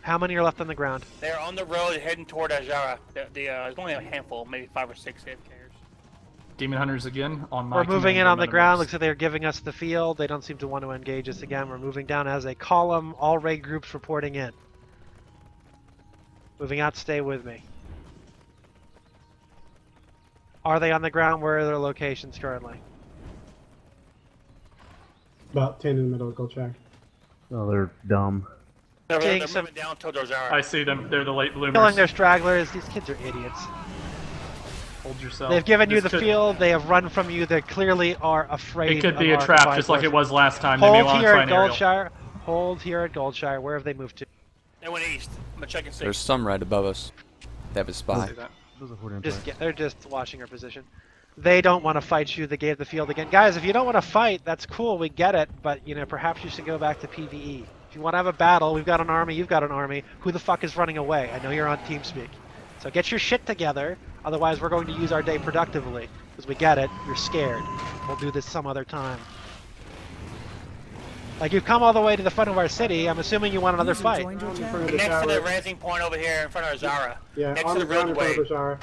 How many are left on the ground? They're on the road heading toward Ajara. There's only a handful, maybe 5 or 6 AFKers. Demon Hunters again on my We're moving in on the command, ground. moves. Looks like they're giving us the field. They don't seem to want to engage us again. We're moving down as a column. All raid groups reporting in. Moving out, stay with me. Are they on the ground? Where are their locations currently? About 10 in the middle, go check. Oh, they're dumb. They're Seeing moving some- down toward Ajara. I see them. They're the late bloomers. Killing their stragglers. These kids are idiots. Hold yourself. They've given you This the could- field. They have run from you. They clearly are afraid. It could of be a our trap, combined just like it forces. was last time. They may Hold want to here try at an aerial. Goldshire. Hold here at Goldshire. Where have they moved to? They went east. I'm gonna check and see. There's some right above us. They have a spy. See that. Those are Horde Empire. They're just watching our position. They don't want to fight you. They gave the field again. Guys, if you don't want to fight, that's cool. We get it. But, you know, perhaps you should go back to PvE. If you want to have a battle, we've got an army, you've got an army. Who the fuck is running away? I know you're on TeamSpeak. So get your shit together. Otherwise, we're going to use our day productively. Because we get it. You're scared. We'll do this some other time. Like, you've come all the way to the front of our city. I'm assuming you want another fight. In front of the Next to the tower. raising point over here in front of Ajara. Yeah, Next on to the the ground in front roadway. of Bashar.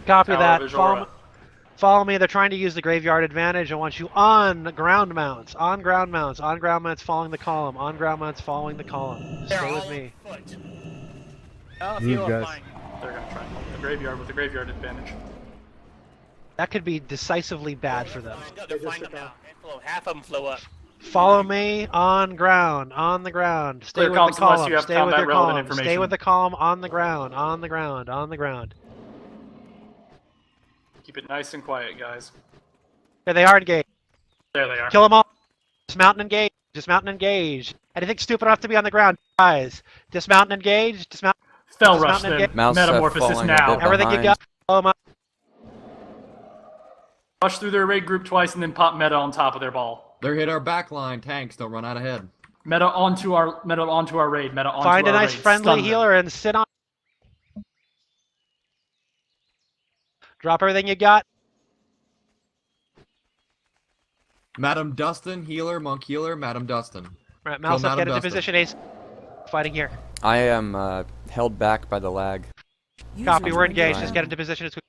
Copy Tower that. of Follow, Ajora. follow me. They're trying to use the graveyard advantage. I want you on ground mounts. On ground mounts. On ground mounts following the column. On ground mounts following the column. They're Stay all with me. on foot. A These few are guys. flying. They're gonna try and hold the graveyard with the graveyard advantage. That could be decisively bad for them. They're They just flying took them off. out. Half of them flew up. Follow me on ground. On the ground. Stay Clear with comms the unless column. you have Stay with combat your relevant column. Stay information. with the column on the ground. On the ground. On the ground. Keep it nice and quiet, guys. There they are engaged. There they are. Kill them all. Dismount and engage. Dismount and engage. Anything stupid enough to be on the ground, guys. Dismount and engage. Dismount. Fell Dismount rush and them. engage. Malseph Metamorphosis falling a now. bit Everything you behind. got. Follow 'em up. Rush through their raid group twice and then pop meta on top of their ball. They're hit our back line. Tanks, don't run out ahead. Meta onto our raid. Meta onto Find a our nice raid. friendly Stun them. healer and sit on. Drop everything you got. Madam Dustin, healer, monk healer, Madam Dustin. Right, Kill Malseph, Madam get into Dustin. position. Ace. Fighting here. I am held back by the lag. Copy. We're engaged. Just get into position as quick.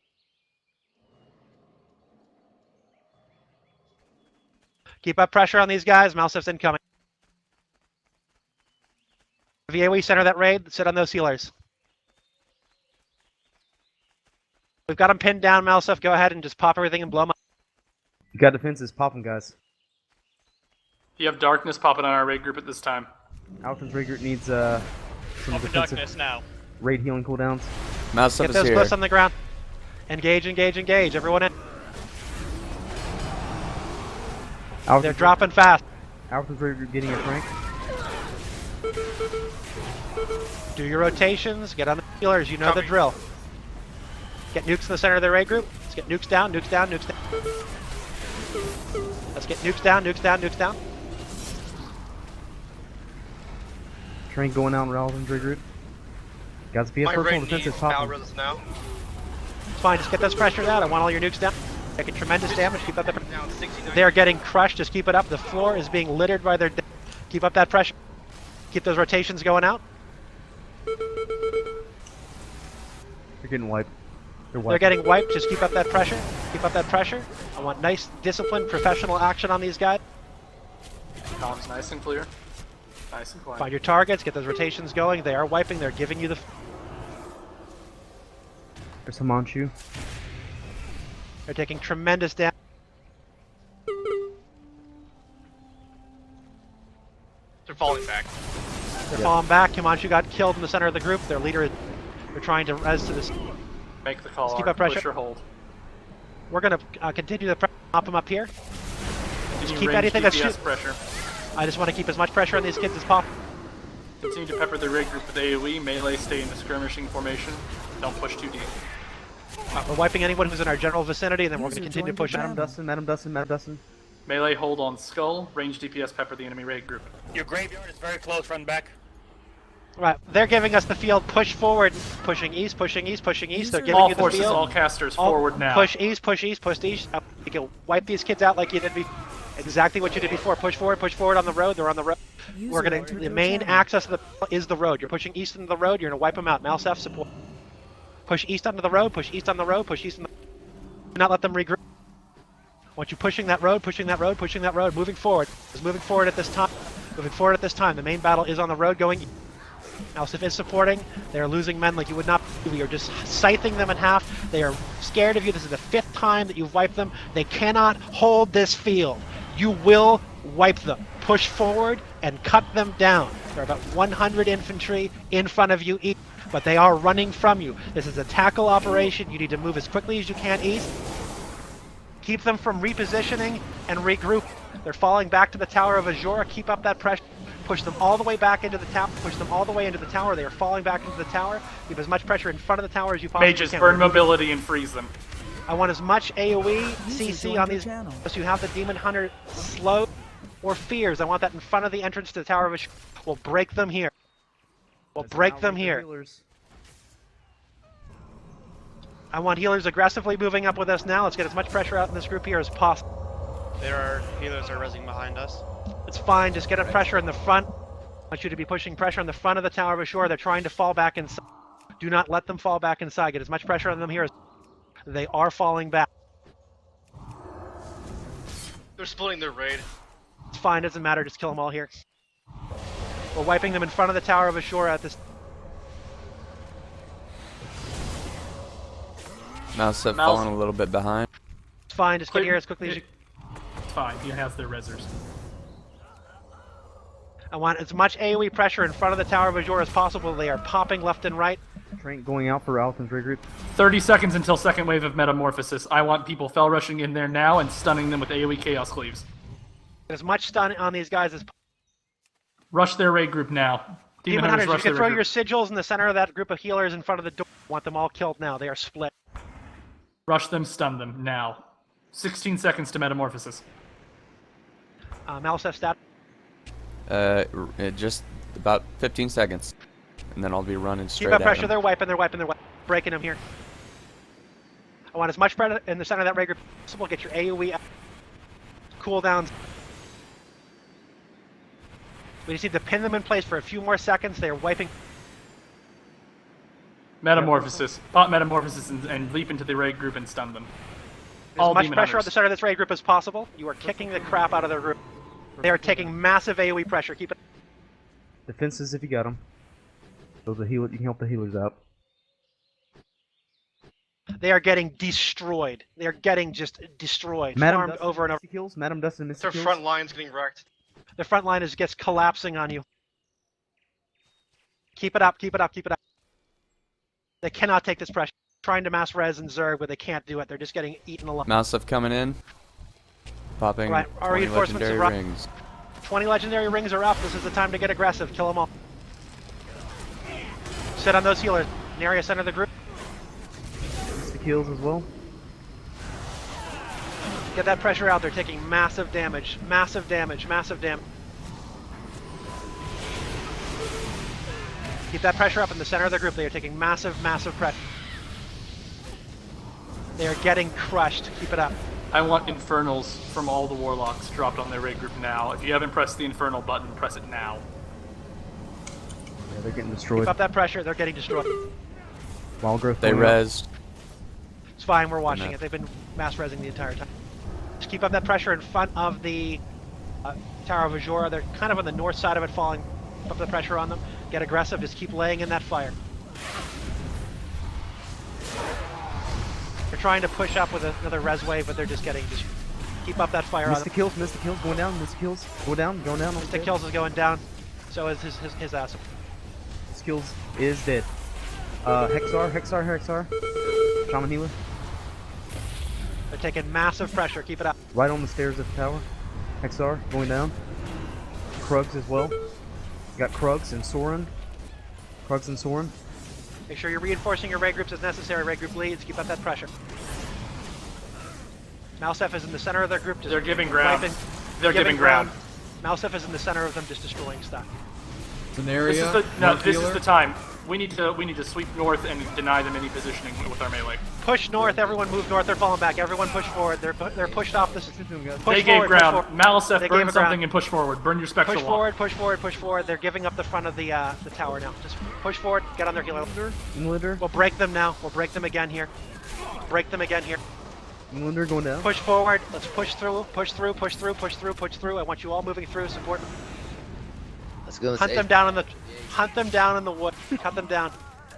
Keep up pressure on these guys. Malseth's incoming. VAE, center that raid. Sit on those healers. We've got them pinned down, Malseph. Go ahead and just pop everything and blow them up. You got defenses, pop them, guys. You have darkness popping on our raid group at this time. Alpha's raid group needs some Open defensive darkness now. raid healing cooldowns. Malseph Get is those here. cliffs on the ground. Engage, engage, engage. Everyone in. Alpha's They're dropping fast. Alpha's raid group getting a frank. Do your rotations. Get on the healers. You know the drill. Get nukes in the center of their raid group. Let's get nukes down, nukes down, nukes down. Let's get nukes down, nukes down, nukes down. Train going out in Alpha's raid group. Guys, if you have personal defenses, pop them. It's fine. Just get those pressures out. I want all your nukes down. Taking tremendous damage. Keep up the pressure. They are getting crushed. Just keep it up. The floor is being littered by their. Keep up that pressure. Keep those rotations going out. They're getting wiped. They're They're wiped. getting wiped. Just keep up that pressure. Keep up that pressure. I want nice, disciplined, professional action on these guys. Column's nice and clear. Nice and quiet. Find your targets. Get those rotations going. They are wiping. They're giving you the. There's some on you. They're taking tremendous damage. They're falling back. They're falling back. Himanshu got killed in the center of the group. Their leader is. They're trying to res to this. Make the call. Let's keep Ark. up pressure. Push or hold. We're gonna continue the pop them up here. Just Continue keep range anything that's DPS shoot. pressure. I just want to keep as much pressure on these kids as possible. Continue to pepper the raid group with AoE. Melee stay in the skirmishing formation. Don't push too deep. We're wiping anyone who's in our general vicinity, and then we're going to continue to push Madam on. Dustin, Madam Dustin, Madam Dustin. Melee hold on skull. Range DPS pepper the enemy raid group. Your graveyard is very close. Run back. Right, they're giving us the field. Push forward, pushing east, pushing east, pushing east. They're giving All you the forces, field. all casters, All- forward now. Push east, push east, push east. You can wipe these kids out like you did before. Exactly what you did before. Push forward on the road. They're on the road. We're gonna. The main access to is the road. You're pushing east into the road. You're gonna wipe them out. Malseph support. Push east onto the road. Push east on the road. Push east. Do not let them regroup. I want you pushing that road. Pushing that road. Pushing that road. Moving forward. Is moving forward at this time. Moving forward at this time. The main battle is on the road going. Malseph is supporting. They are losing men like you would not. We are just scything them in half. They are scared of you. This is the 5th time that you've wiped them. They cannot hold this field. You will wipe them. Push forward and cut them down. There are about 100 infantry in front of you each, but they are running from you. This is a tackle operation. You need to move as quickly as you can east. Keep them from repositioning and regroup. They're falling back to the Tower of Azura. Keep up that pressure. Push them all the way back into the tower. Push them all the way into the tower. They are falling back into the tower. Keep as much pressure in front of the tower as you possibly Mages, can. burn mobility and freeze them. I want as much AoE, CC on these. So you have the Demon Hunter slow or fears. I want that in front of the entrance to the Tower of Azura. We'll break them here. We'll break them here. I want healers aggressively moving up with us now. Let's get as much pressure out in this group here as possible. Healers are resing behind us. It's fine. Just get a pressure in the front. I want you to be pushing pressure on the front of the Tower of Azura. They're trying to fall back inside. Do not let them fall back inside. Get as much pressure on them here as they are falling back. They're splitting their raid. It's fine. Doesn't matter. Just kill them all here. We're wiping them in front of the Tower of Azura at this. Malseph falling a little bit behind. It's fine. Just get here as quickly as you. It's fine. He has their rezzers. I want as much AoE pressure in front of the Tower of Azura as possible. They are popping left and right. Trank going out for Alpha regroup. 30 seconds until second wave of metamorphosis. I want people fell rushing in there now and stunning them with AoE Chaos Cleaves. As much stun on these guys as possible. Rush their raid group now. Demon Hunters, you rush can their throw raid your group. sigils in the center of that group of healers in front of the door. I want them all killed now. They are split. Rush them, stun them, now. 16 seconds to metamorphosis. Malseph stat. Just about 15 seconds. And then I'll be running straight Keep up at pressure. them. They're wiping. Breaking them here. I want as much pressure in the center of that raid group as possible. Get your AoE out. Cooldowns. We just need to pin them in place for a few more seconds. They are wiping. Metamorphosis. Pop metamorphosis and leap into the raid group and stun them. As much pressure on the center of this raid group as possible. You are kicking the crap out of their group. They are taking massive AoE pressure. Keep it. Defenses if you got them. So the heal, you can help the healers out. They are getting destroyed. They are getting just destroyed. Madam Farmed Dustin, over and over. Misty kills. Madam Dustin, Misty Their kills. front line's getting wrecked. The front line gets collapsing on you. Keep it up. Keep it up. Keep it up. They cannot take this pressure. Trying to mass res and Zerg, but they can't do it. They're just getting eaten alive. Malseph coming in. Popping Right, our 20 reinforcements legendary are up. rings. 20 legendary rings are up. This is the time to get aggressive. Kill them all. Sit on those healers. An area center of the group. Misty kills as well. Get that pressure out. They're taking massive damage. Massive damage. Massive damage. Keep that pressure up in the center of the group. They are taking massive, massive pressure. They are getting crushed. Keep it up. I want infernals from all the warlocks dropped on their raid group now. If you haven't pressed the infernal button, press it now. Yeah, they're getting destroyed. Keep up that pressure. They're getting destroyed. Wild growth. They going out. rezzed. It's fine. We're watching it. They've been mass resing the entire time. Just keep up that pressure in front of the Tower of Azura. They're kind of on the north side of it, falling. Keep up the pressure on them. Get aggressive. Just keep laying in that fire. They're trying to push up with another res wave, but they're just getting. Just keep up that fire. Misty kills. Misty kills. Going down. Misty kills. Go down. Going down. The kills is going down. So is his ass. Misty kills is dead. Hexar. Shaman healer. They're taking massive pressure. Keep it up. Right on the stairs of the tower. Hexar going down. Krugs as well. You got Krugs and Soren. Make sure you're reinforcing your raid groups as necessary. Raid group leads. Keep up that pressure. Malseph is in the center of their group. Just They're giving ground. wiping- They're giving ground. Malseph is in the center of them, just destroying stuff. It's an area. This is the Monk this healer. is the time. We need to sweep north and deny them any positioning with our melee. Push north. Everyone move north. They're falling back. Everyone push forward. They're pushed off this. Push They gave forward, push ground. forward. Malseph, They burn gave something ground. and push forward. Burn your spectral Push wall. forward, push forward, push forward. They're giving up the front of the tower now. Just push forward. Get on their healer. Englander. We'll break them now. We'll break them again here. Break them again here. Englander going down. Push forward. Let's push through. Push through. Push through. Push through. Push through. I want you all moving through. Support. Let's go. Hunt them down in the. Hunt them down in the wood. Cut them down.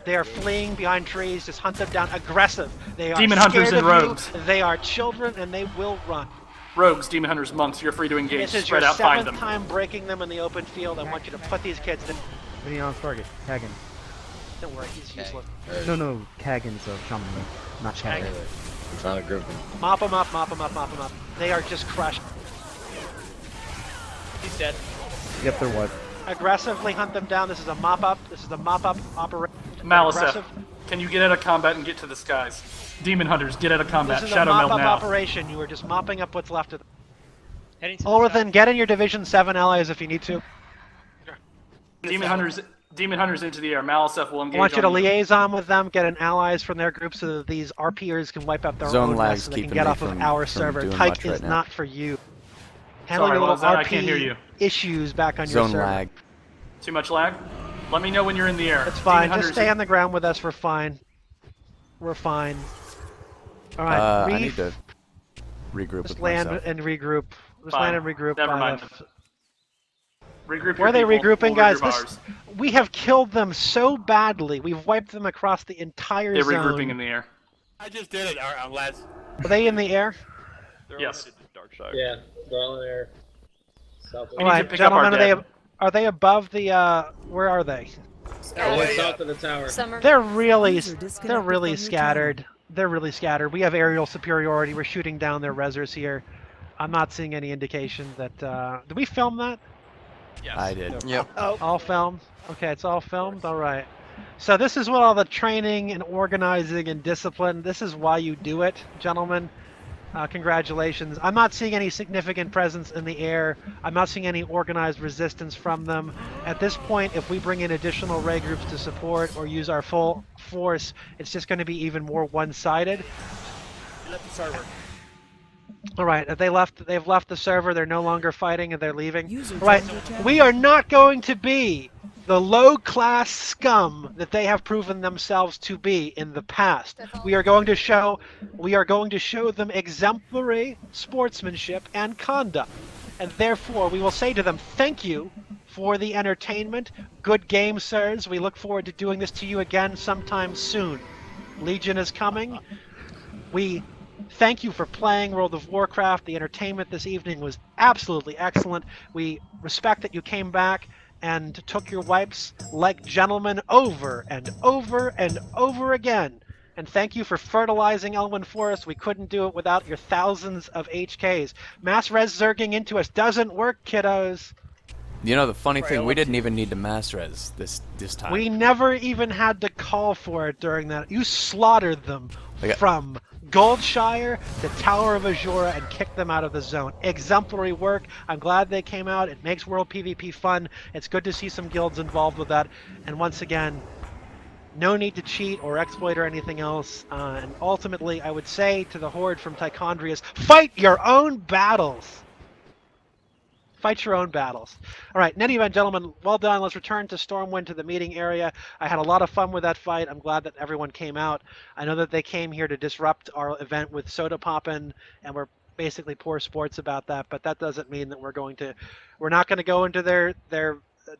They are fleeing behind trees. Just hunt them down. Aggressive. They are Demon scared hunters and of rogues. You. They are children and they will run. Rogues, demon hunters, monks, you're free to engage. This is your Spread out, find 7th them. time breaking them in the open field. I want you to put these kids in. Any on target. Kagan. Don't worry, he's useless. No, Kagan's a shaman, not Kagan. I'm trying to group them. Mop them up, mop them up, mop them up. They are just crushed. He's dead. Yep, they're what? Aggressively hunt them down. This is a mop up. This is a mop up operation. Malseph, can you get out of combat and get to the skies? Demon hunters, get out of combat. This is a Shadow mop meld up now. operation. You are just mopping up what's left of them. Heading to the Olrathan, south. get in your Division 7 allies if you need to. Demon hunters into the air. Malseph will engage. I want you to on liaison with them, get in allies from their group so that these RPers can wipe up their Zone own lag's mess so they can keeping get me off of from- our from server. doing Tyke much is right now. not for you. Handle Sorry, your little what was that? I RP can't hear you. issues back on your Zone server. lag. Too much lag? Let me know when you're in the air. It's fine. Demon Just stay on the ground with us. We're fine. We're fine. All right. I need to regroup Just with land myself. and regroup. Just Fine. land and regroup. Never by mind. the- Regroup Where are your they people. regrouping, We'll guys? regroup ours. We have killed them so badly. We've wiped them across the entire They're zone. regrouping in the air. I just did it, lads. Are they in the air? Yes. Yeah, they're all there. We All need to right, pick up our gentlemen. dead. Are they above the? Where are they? south of the tower. They're really scattered. They're really scattered. We have aerial superiority. We're shooting down their reserves here. I'm not seeing any indication that. Did we film that? Yes. I did. Yep. All filmed? Okay, it's all filmed? Alright. So this is what all the training and organizing and discipline, this is why you do it, gentlemen. Congratulations. I'm not seeing any significant presence in the air. I'm not seeing any organized resistance from them. At this point, if we bring in additional raid groups to support or use our full force, it's just going to be even more one-sided. Left the server. All right, they've left the server. They're no longer fighting, and they're leaving. All right, we are not going to be the low-class scum that they have proven themselves to be in the past. We are going to show them exemplary sportsmanship and conduct, and therefore we will say to them, "Thank you for the entertainment. Good game, sirs. We look forward to doing this to you again sometime soon. Legion is coming. We thank you for playing World of Warcraft. The entertainment this evening was absolutely excellent. We respect that you came back and took your wipes like gentlemen over and over and over again. And thank you for fertilizing Elwyn Forest. We couldn't do it without your thousands of HKs. Mass res zerging into us doesn't work, kiddos. You know the funny thing, we didn't even need to mass res this time. We never even had to call for it during that. You slaughtered them from Goldshire to Tower of Azura and kicked them out of the zone. Exemplary work. I'm glad they came out. It makes World PvP fun. It's good to see some guilds involved with that. And once again, no need to cheat or exploit or anything else. And ultimately, I would say to the Horde from Tichondrius, fight your own battles. Fight your own battles. All right, in any event, gentlemen, well done. Let's return to Stormwind, to the meeting area. I had a lot of fun with that fight. I'm glad that everyone came out. I know that they came here to disrupt our event with soda poppin', and we're basically poor sports about that, but that doesn't mean that we're not going to go into their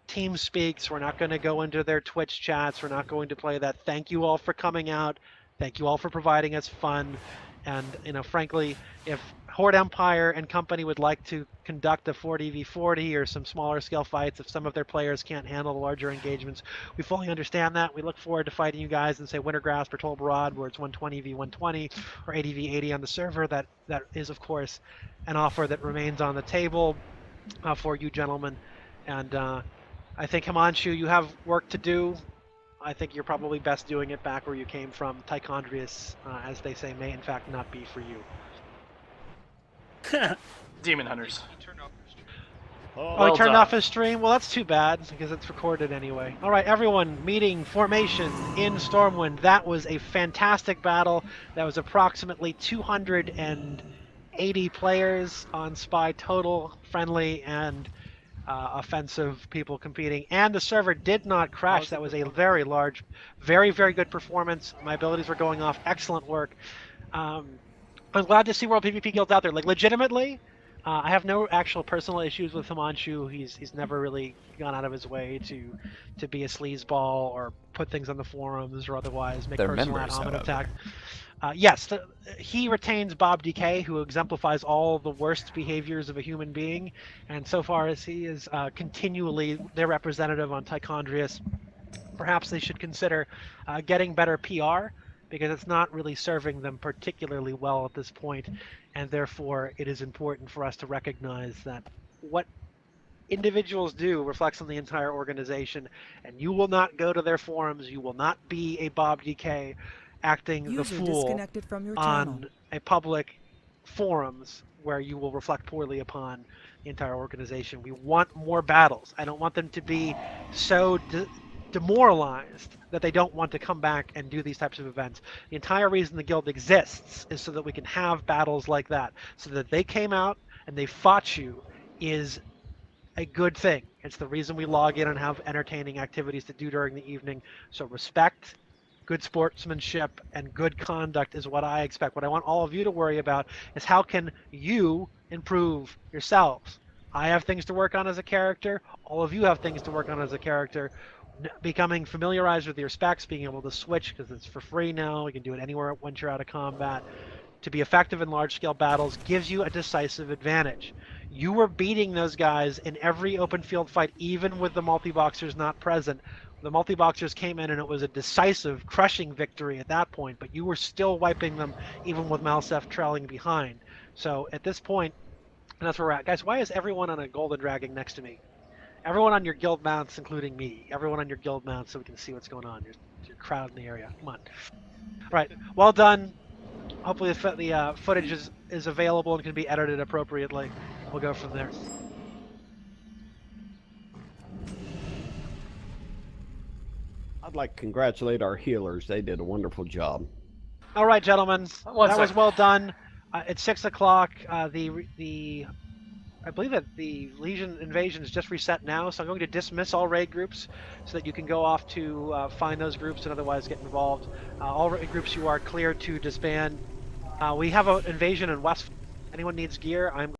team speaks. We're not going to go into their Twitch chats. We're not going to play that. Thank you all for coming out. Thank you all for providing us fun. And, frankly, if Horde Empire and company would like to conduct a 40v40 or some smaller scale fights, if some of their players can't handle the larger engagements, we fully understand that. We look forward to fighting you guys in, say, Wintergrasp or Tolbarad, where it's 120v120 or 80v80 on the server. That is, of course, an offer that remains on the table for you gentlemen. And I think, Himanshu, you have work to do. I think you're probably best doing it back where you came from. Tichondrius, as they say, may in fact not be for you. Demon hunters. Oh, Well he turned done. off his stream? Well, that's too bad, because it's recorded anyway. Alright, everyone, meeting formation in Stormwind. That was a fantastic battle. That was approximately 280 players on Spy total, friendly and offensive people competing. And the server did not crash. That was a very large, very, very good performance. My abilities were going off. Excellent work. I'm glad to see World PvP Guilds out there. Like, legitimately, I have no actual personal issues with Himanshu. He's never really gone out of his way to be a sleazeball or put things on the forums or otherwise make They're personal ad members, hominem however. attack. Yes, he retains Bob DK, who exemplifies all the worst behaviors of a human being, and so far as he is continually their representative on Tichondrius, perhaps they should consider getting better PR, because it's not really serving them particularly well at this point, and therefore it is important for us to recognize that what individuals do reflects on the entire organization, and you will not go to their forums, you will not be a Bob DK acting the fool on a public forums where you will reflect poorly upon the entire organization. We want more battles. I don't want them to be so demoralized that they don't want to come back and do these types of events. The entire reason the guild exists is so that we can have battles like that. So that they came out and they fought you is a good thing. It's the reason we log in and have entertaining activities to do during the evening. So respect, good sportsmanship, and good conduct is what I expect. What I want all of you to worry about is how can you improve yourselves. I have things to work on as a character. All of you have things to work on as a character. Becoming familiarized with your specs, being able to switch because it's for free now. You can do it anywhere once you're out of combat. To be effective in large-scale battles gives you a decisive advantage. You were beating those guys in every open field fight, even with the multi-boxers not present. The multi-boxers came in and it was a decisive, crushing victory at that point, but you were still wiping them even with Malseph trailing behind. So at this point, and that's where we're at. Guys, why is everyone on a golden dragon next to me? Everyone on your guild mounts, including me. Everyone on your guild mounts so we can see what's going on. Your crowd in the area. Come on. All right. Well done. Hopefully the footage is available and can be edited appropriately. We'll go from there. I'd like to congratulate our healers. They did a wonderful job. All right, gentlemen. One That was second. well done. It's 6 o'clock. I believe that the Legion invasion is just reset now, so I'm going to dismiss all raid groups so that you can go off to find those groups and otherwise get involved. All raid groups, you are cleared to disband. We have an invasion in West. Anyone needs gear, I'm